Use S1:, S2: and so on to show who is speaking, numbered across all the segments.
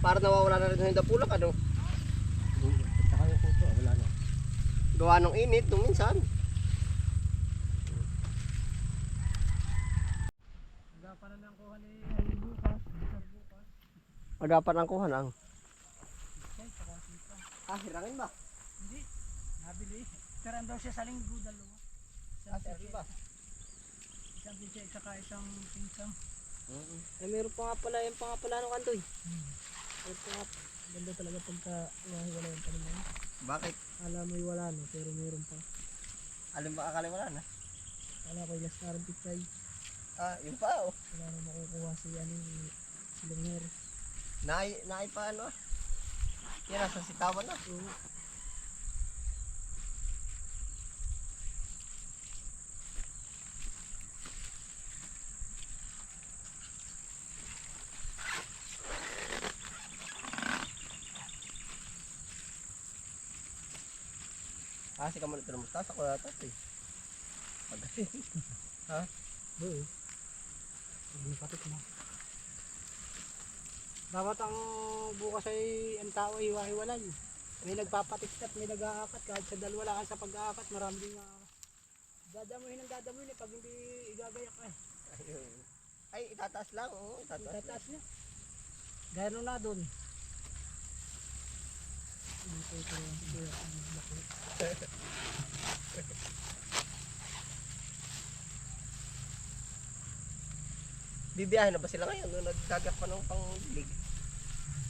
S1: Para nawawala na rin yung dapulak, ano?
S2: Saka yung puto, wala na.
S1: Gawa ng init, nung minsan.
S2: Agapan na lang kuha ni bukas. Bukas.
S1: Agapan ang kuha lang.
S2: Okay, saka sika.
S1: Hirangin ba?
S2: Hindi. Nabili. Karan daw siya sa linggo, dalawa.
S1: Sir, ba?
S2: Isang pizza, saka isang pinsang.
S3: Meron pa nga pala yung pangapala ng kantoy.
S2: Ganda talaga pagka wala yung panaman.
S1: Bakit?
S2: Alam mo wala no, pero meron pa.
S1: Alin ba akala wala na?
S2: Wala ko ilas na rin pizza.
S1: Yun pa, oh.
S2: Wala na makukuha si si Lunger.
S1: Naay pa, ano? Yan, nasa sitawan na. Kasi ka muna ito ng mustasa ko yata eh. Pagaling. Ha?
S2: Oo. Hindi patik na. Dapat ang bukas ay ang tao ay hiwa-hiwalay. May nagpapatik at may nag-aakat. Kahit sa dalawa lang sa pag-aakat, marami din dadamuhin ang dadamuhin pag hindi igagayak eh.
S1: Ayun. Ay, itataas lang, oo.
S2: Itataas niya. Gano'n na doon.
S1: Bibiyahin na ba sila ngayon? Nung nagkagak pa ng pang-dilig.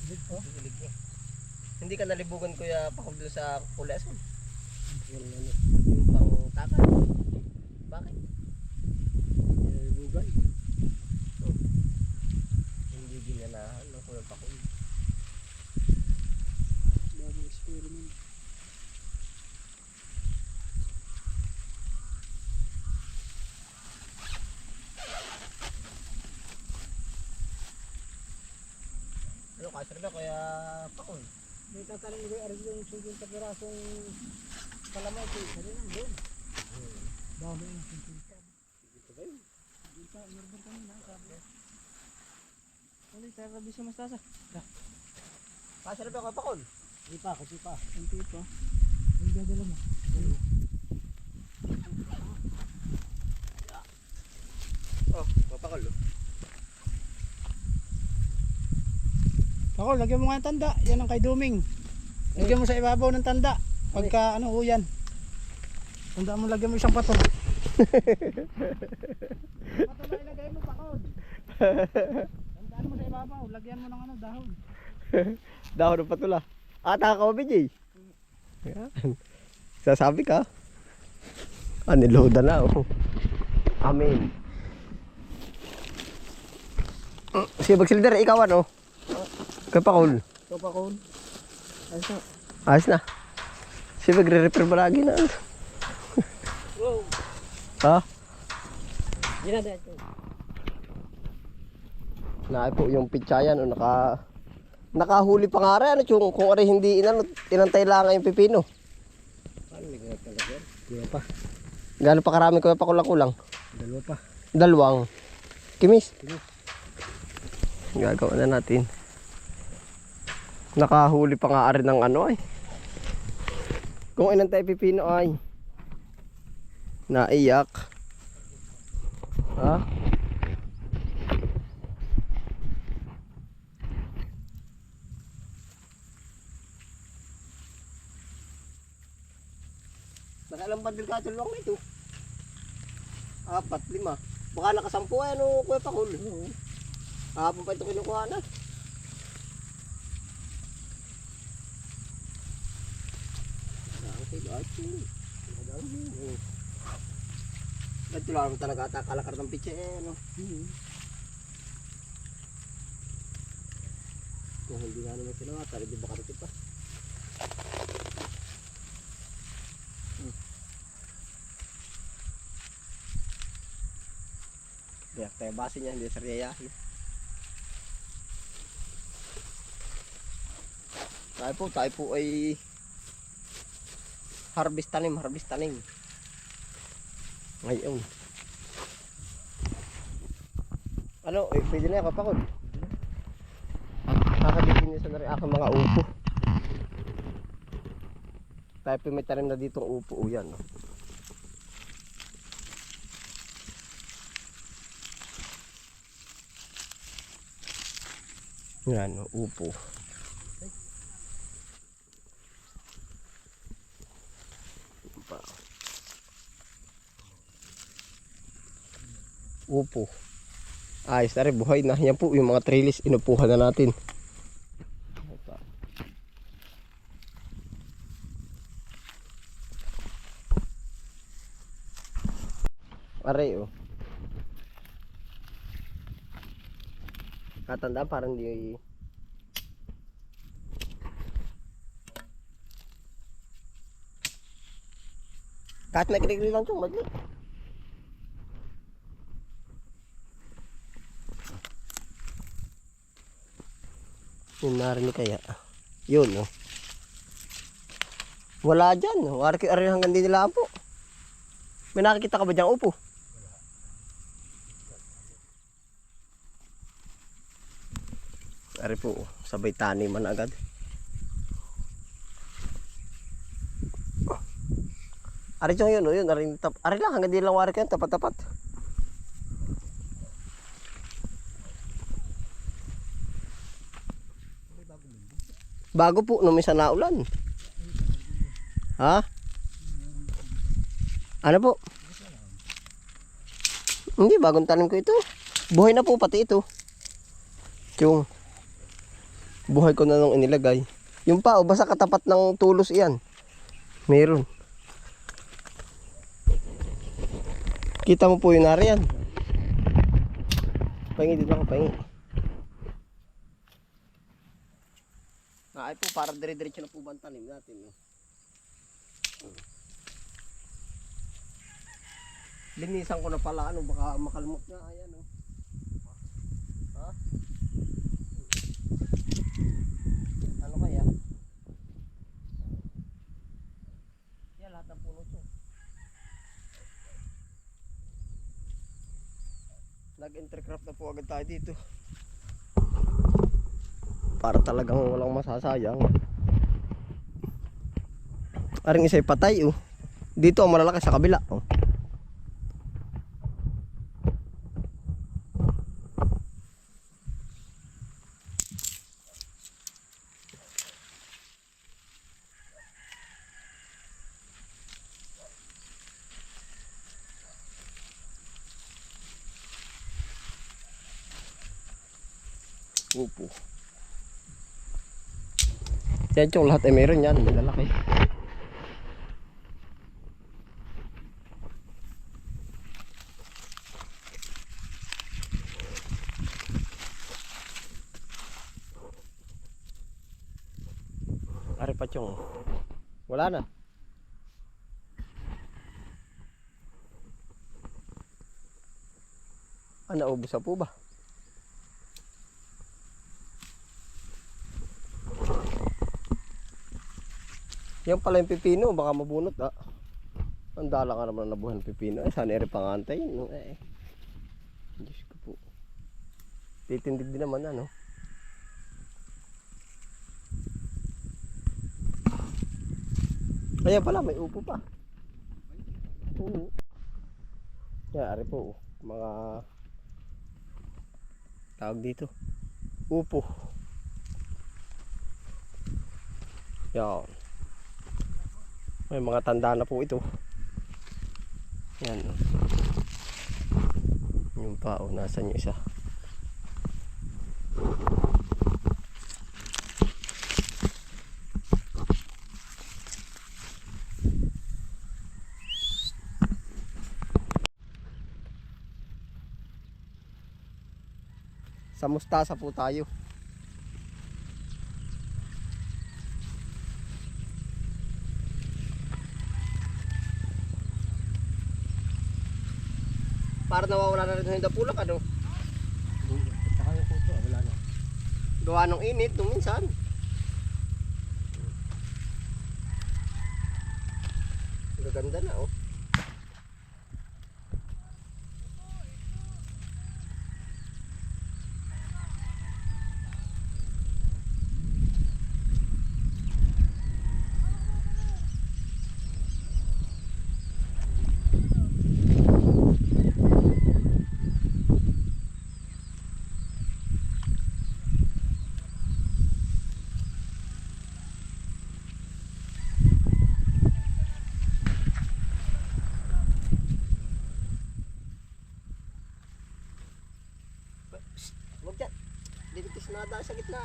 S1: Dilig eh. Hindi ka nalibugan kuya pakog doon sa Kuleson? Yung pang-takal. Bakit?
S2: Nalibugan.
S1: Hindi ginanahan ng kuya pakog.
S2: Bagong experiment.
S1: Ano kasi rin ba kaya pakog?
S2: May tataling ko aris yung sungkin sa pirasong kalamay ko. Sari lang doon. Dami yung sungkin ka.
S1: Dito ba yun?
S2: Dito, murder kanina. Sabi. Ano yung tara bisyo mastasa?
S1: Kasi rin ba kaya pakog?
S2: Hindi pa, kasi pa. Kunti pa. Yung dadala mo.
S1: Oh, mapakol oh.
S2: Ako, lagyan mo nga ng tanda. Yan ang kay Duming. Lagyan mo sa ibabaw ng tanda. Pagka ano uyan. Tanda mo, lagyan mo isang patol. Patol na ilagay mo, pakod. Tandaan mo sa ibabaw. Lagyan mo ng ano, dahon.
S1: Dahon ng patula. Taka ka ba, BJ? Yan. Sasabi ka. Niloda na oh. Amen. Sige, bagsilder, ikaw ano? Kaya pakul.
S2: Ito, pakod. Ayos na.
S1: Ayos na. Sige, magre-repair mo lagi na.
S2: Wow.
S1: Ha?
S2: Ginadaan ko.
S1: Naay po yung pitsayan o nakahuli pa nga rin. Ano, kung ari hindi inantay lang yung pipino.
S2: Paano may ganap talaga yan? Dalawa pa.
S1: Gano'n pa karami ko pa kulang-kulang?
S2: Dalawa pa.
S1: Dalawang. Kimis?
S2: Kimis.
S1: Gagawa na natin. Nakahuli pa nga rin ng ano ay. Kung inantay pipino ay naiyak. Ha? Nakailang bandil ka tulong ito? 4, 5. Baka nakasampu ay ano kuya pakul. Hapon pa ito kinukuha na. Dito lang talaga kalakar ng pitse eh, no? Kung hindi nga naman sila tali di ba karito pa? Kaya base niya hindi sa riyayahin. Tayo po ay harvest tanim. Ngayon. Ano, pwede na kapakod. Kakabitin linisan na rin aking mga upo. Tayo po may tanim na ditong upo. O yan. Oh. Yan, oh, upo. Upo. Ayos na rin, buhay na. Yan po yung mga trellis, inupuhan na natin. Aray oh. Katandaan parang di kahit may kiligli lang itong madli. Yung narinig kaya. Yun oh. Wala dyan. Wari hanggang din nila po. May nakikita ka ba dyan upo? Ari po, sabay taniman agad. Ari dyan yun, yun. Ari lang, hanggang di lang wari ka yun, tapat-tapat. Bago po, nung minsan naulan. Ha? Ano po? Hindi, bagong tanim ko ito. Buhay na po pati ito. Yung buhay ko na nung inilagay. Yung pa, basta katapat ng tulos iyan. Meron. Kita mo po yung nariyan. Pahingi dito ako, pahingi. Ay po, para dire-diretso na po ba ang tanim natin. Linisan ko na pala, ano, baka makalmot na. Ayan, oh. Ha? Ano kaya? Yan, lahat ng puno to. Nag-intercraft na po agad tayo dito. Para talagang walang masasayang. Aring isa'y patay oh. Dito ang malalaki sa kabila oh. Upo. Yan yung lahat ay meron yan, may lalaki. Ari pa chong. Wala na. Naubos na po ba? Yan pala yung pipino, baka mabunot ah. Ang dala ka naman na nabuhan ng pipino. Sana eri pangantay. No? Diyos ko po. Titindig din naman ano. Kaya pala may upo pa. Yan, ari po. Mga tawag dito. Upo. Yan. May mga tanda na po ito. Yan. Yung pa oh, nasan yung isa? Sa mustasa po tayo. Para nawawala na rin yung dapulak ano?
S2: Saka yung kuto, wala na.
S1: Gawa ng init nung minsan. Gaganda na oh. nada sa gitna.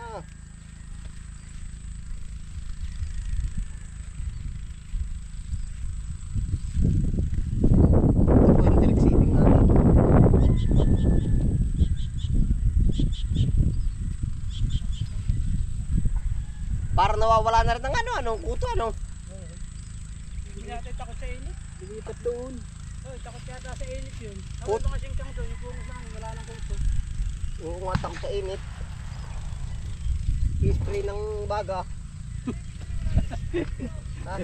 S1: Ito po yung direct seating natin. Para nawawala na rin ng anong kuto,
S2: Hindi natin takot sa init.
S3: Lilipat doon.
S2: Oh, takot yata sa init yun.
S1: Kut-
S2: Tapos kasing kang doon, yung punos namin, wala nang kuto.
S1: Oo nga, takot sa init. I-spray ng baga. Ha?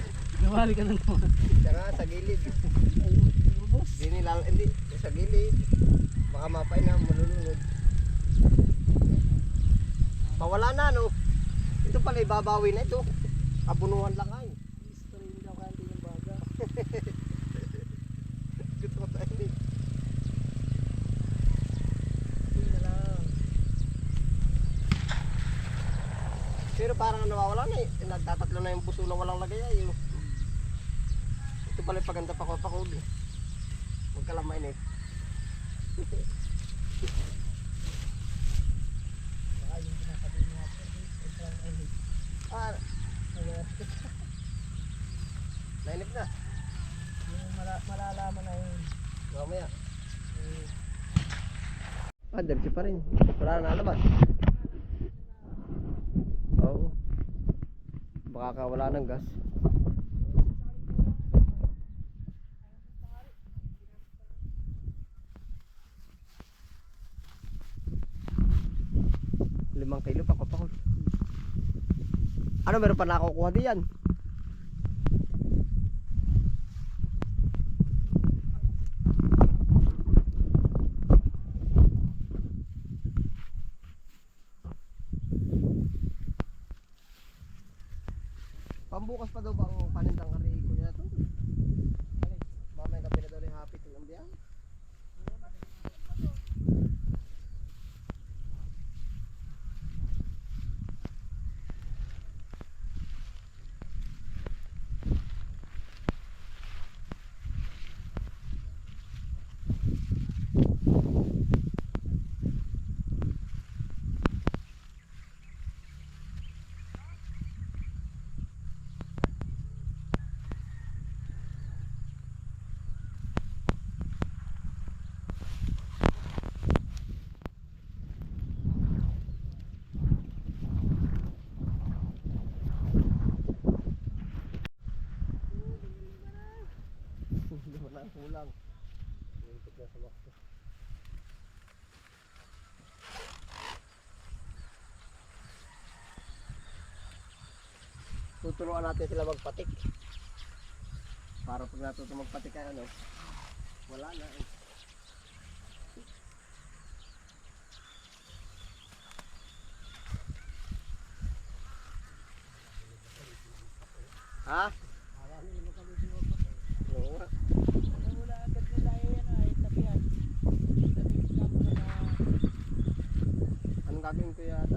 S2: Nawali ka na naman.
S1: Siya nga, sa gilid. Hindi nila, hindi, sa gilid. Baka mapay na, malulunod. Mawala na, no? Ito pala, ibabawi na ito. Abunuhan lang ay.
S3: Spray nila kanti ng baga.
S1: Gusto ko sa init.
S3: Hindi na lang.
S1: Pero parang nawawala na eh. Nagtatatlo na yung puso na walang lagay ay. Ito pala yung paganda pa ko eh. Huwag ka lang mainit.
S2: Saka yung sinasabi niya, sobrang init.
S1: Ah, nainip na.
S2: Yung malalaman na yun.
S1: Mamaya. Diretso pa rin. Wala na nalabas. Oo. Baka ka wala ng gas. ₱5 pa kapakol. Ano, meron pa nakukuha diyan? Pambukas pa daw ba ang panindang kari ko niya to? Mamaya gabi na daw rin happy itong ambiyan. Hindi mo na kulang. Iintik na sa wakto. Tuturuan natin sila magpatik. Para pag natuto magpatik ay ano, wala na eh. Ha? Oo nga.
S2: Wala agad nila ay tabihan. Tabihan ka mo na
S1: Anong gagawin ko yata?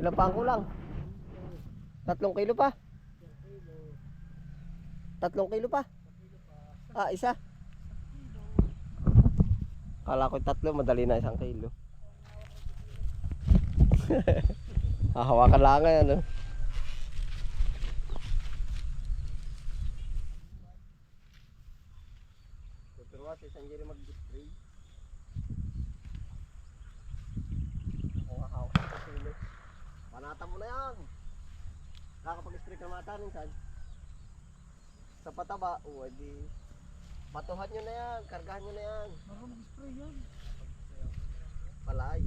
S1: Ilang pa ang kulang? 3 kilo pa? 3 kilo pa? Ah, isa? Kala ko 3, madali na 1 kilo. Hawakan lang yan, ano? Tuturuan si Sanjiri mag-spray. Ako nga hawak sa kilo. Panata mo na yan. Nakakapag-spray ka mata minsan. Sa pataba, o di batuhan nyo na yan, kargahan nyo na yan.
S2: Baka mag-spray yan.
S1: Palay.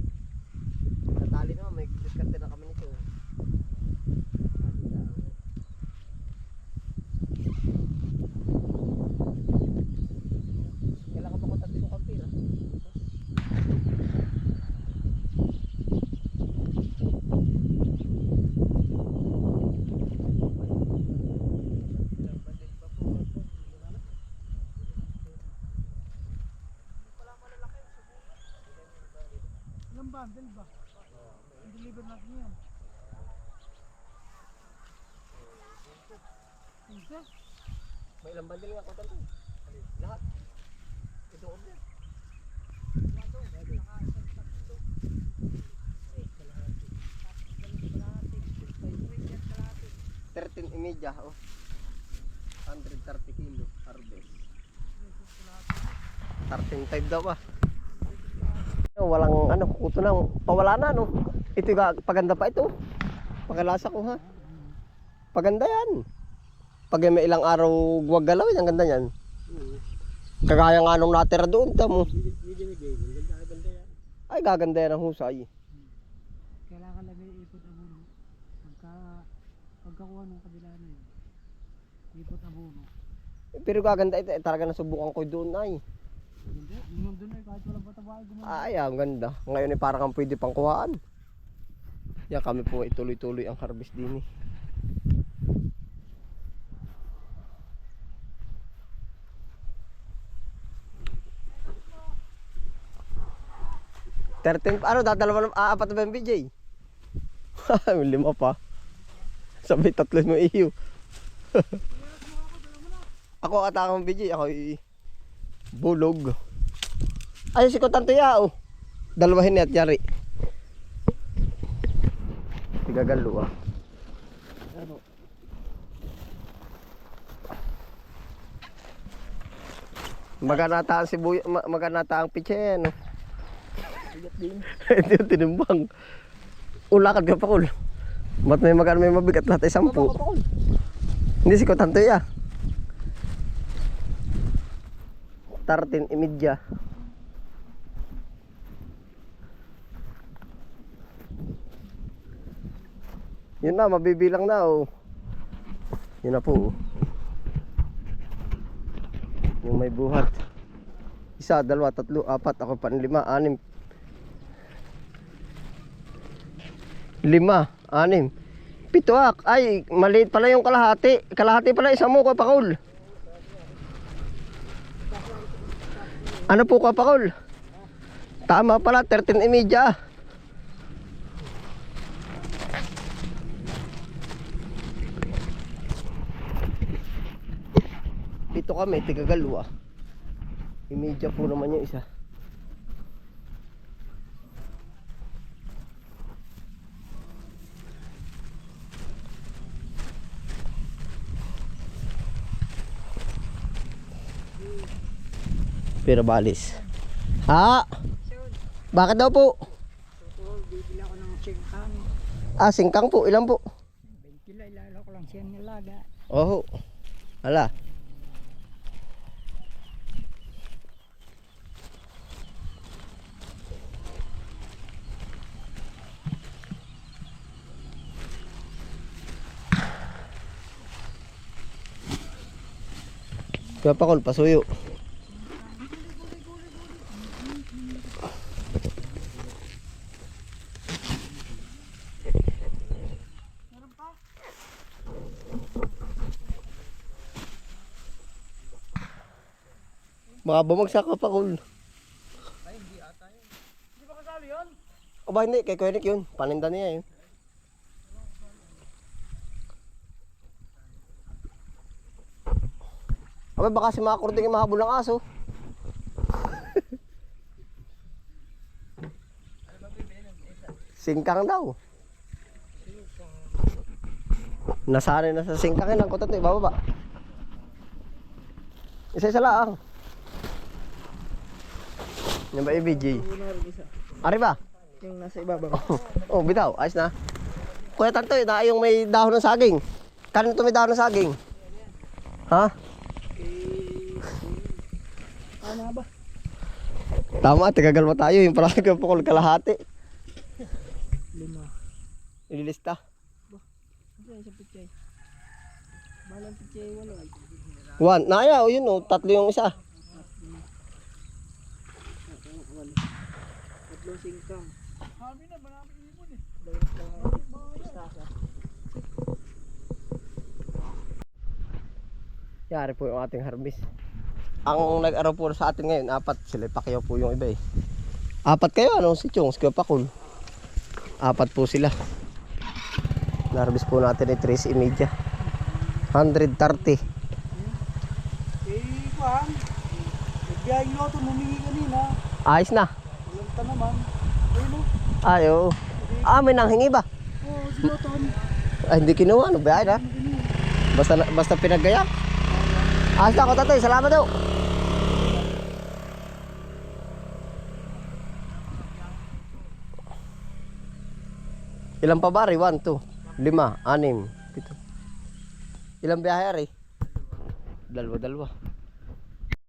S1: Sa tali naman, may diskarte na kami nito. Kailangan ba kontaktin yung kampira?
S2: Ilang bundle ba? I-deliver natin yan. Isa?
S1: May ilang bandil nga kontaktin. Lahat. Ito order. 13.5 oh. 130 kilo harvest. 13.5 daw ba? Walang ano, kuto na, pawala na no. Ito paganda pa ito. Pakalasa ko ha. Paganda yan. Pag may ilang araw huwag galawin, ang ganda yan. Kagaya nga nung natira doon, tamo. Ay, gaganda yan ang husay.
S2: Kailangan lang may ipot abono. Pagkakuha ng kabila na yun. Ipot abono.
S1: Pero gaganda ito, talaga nasubukan ko doon ay.
S2: Hindi, yung doon ay kahit walang patabay gumanda.
S1: Ay, ang ganda. Ngayon ay parang kang pwede pang kuhaan. Yan kami po ituloy-tuloy ang harvest din eh. Ano, dadalawa ng apat na ba yung BJ? May 5 pa. Sabay 3 mo iyo. Ako atakang BJ, ako bulog. Ay, si Kutanto ya oh. Dalawahin niya at yari. Gagalo ah.
S3: Ano?
S1: Maganata ang sibuya, maganata ang pitse no.
S3: Bigat din.
S1: Hindi yung tinimbang. Ulakad ka pa kul. Ba't may may mabigat lahat ay 10? Hindi si Kutanto ya. 13.5. Yun na, mabibilang na oh. Yun na po oh. Yung may buhat. 1, 2, 3, 4, ako pa 5, 6. 5, 6. 7 ay maliit pala yung kalahati. Kalahati pala isa mo ko pakul. Ano po ko pakul? Tama pala 13.5. Ito kami, tigagalawa. Imedya po naman yung isa. Pero balis. Ha? Bakit daw po?
S2: So, bibili ako ng singkang.
S1: Ah, singkang po. Ilan po?
S2: 20 kilo, ilalo ko lang siya nilaga.
S1: Oh. Hala. Kaya pa kol, pasuyo. Baka bumagsak ka pa kol.
S2: Hindi ba kasali yun?
S1: O ba hindi, kay Kuya Nick yun. Paninda niya yun. Aba baka si mga kurding mahabol ng aso. Singkang daw. Nasanay na sa singkangin ang kutot, ibababa. Isa-isa lang. Yan ba BJ? Ari ba?
S3: Yung nasa ibabaw.
S1: Oh, bitaw, ayos na. Kuya Tantoy, na yung may dahon ng saging. Kanin ito may dahon ng saging. Ha?
S2: Ano ba?
S1: Tama, tigagal mo tayo. Yung parang pukol kalahati.
S2: 5.
S1: Ililista.
S2: Diyan sa pichay. Balang pichay wala.
S1: 1. Naya, o yun o. 3 yung isa.
S2: 3 singkang. Habi na, marami ibon eh.
S1: Yari po yung ating harvest. Ang nag-araw po sa atin ngayon, 4. Sila Pacquiao po yung iba eh. 4 kayo, ano? Si Chong, si Pakul. 4 po sila. Na-harvest po natin ay 3.5. 130.
S2: Kuhan. Nagbiyahe nyo ito, numingi kanina.
S1: Ayos na.
S2: Walang ta naman. Ayun o.
S1: Ay, oo. May nanghingi ba?
S2: Oo, sinuton.
S1: Ay, hindi kinuha. Ano ba yan, ha? Basta pinagaya. Ayos na ako, tatay. Salamat daw. Ilang pa bari? 1, 2, 5, 6, 7. Ilang biyahe, ari? 2.